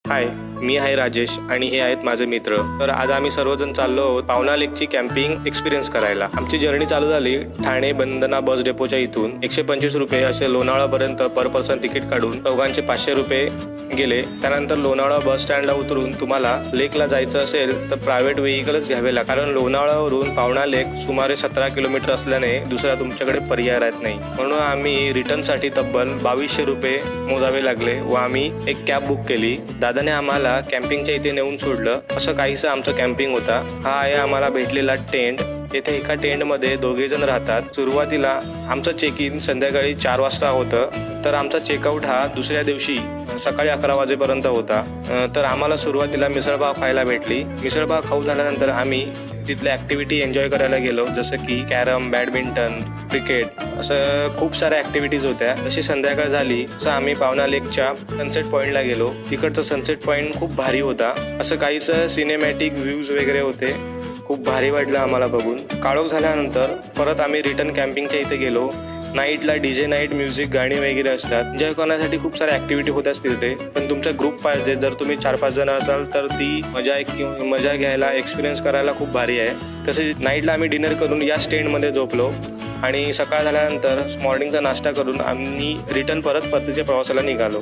हाय, मी आहे राजेश आणि हे आहेत माझे मित्र. तर आज आम्ही सर्वजण चाललो आहोत पावना लेकची कॅम्पिंग एक्सपिरियन्स करायला. आमची जर्नी चालू झाली ठाणे बंदना बस डेपोच्या इथून. 125 रुपये असे लोणावळापर्यंत पर पर्सन तिकीट काढून चौघांचे 500 रुपये गेले. त्यानंतर लोणावळा बस स्टँडला उतरून तुम्हाला लेकला जायचं असेल तर प्रायव्हेट व्हेकलच घ्यावे लागेल, कारण लोणावळावरून पावना लेक सुमारे 17 किलोमीटर असल्याने दुसरा तुमच्याकडे पर्याय राहत नाही. म्हणून आम्ही रिटर्नसाठी तब्बल 2200 रुपये मोजावे लागले व आम्ही एक कॅब बुक केली. दादाने आम्हाला कॅम्पिंगच्या इथे नेऊन सोडलं. असं काहीसं आमचं कॅम्पिंग होता. हा आहे आम्हाला भेटलेला टेंट. येथे एका टेंटमध्ये 2 जण राहतात. सुरुवातीला आमचं चेक इन संध्याकाळी 4 वाजता होतं, तर आमचा चेकआउट हा दुसऱ्या दिवशी सकाळी 11 वाजेपर्यंत होता. तर आम्हाला सुरुवातीला मिसळपाव खायला भेटली. मिसळपाव खाऊ झाल्यानंतर आम्ही तिथल्या ॲक्टिव्हिटी एन्जॉय करायला गेलो, जसं की कॅरम, बॅडमिंटन, क्रिकेट, असं खूप साऱ्या ॲक्टिव्हिटीज होत्या. जशी संध्याकाळ झाली तसं आम्ही पावना लेकच्या सनसेट पॉईंटला गेलो. तिकडचं सनसेट पॉईंट खूप भारी होता. असं काहीसं सिनेमॅटिक व्ह्यूज वगैरे होते. खूप भारी वाटलं आम्हाला बघून. काळोख झाल्यानंतर परत आम्ही रिटर्न कॅम्पिंगच्या इथे गेलो. नाईटला DJ नाईट म्युझिक, गाणी वगैरे असतात. एन्जॉय करण्यासाठी खूप साऱ्या ॲक्टिव्हिटी होत असतील तिथे. पण तुमचा ग्रुप पाहिजे. जर तुम्ही 4-5 जण असाल तर ती मजा घ्यायला, एक्सपिरियन्स करायला खूप भारी आहे. तसेच नाईटला आम्ही डिनर करून या टेंटमध्ये झोपलो आणि सकाळ झाल्यानंतर मॉर्निंगचा नाश्ता करून आम्ही रिटर्न परतीच्या प्रवासाला निघालो.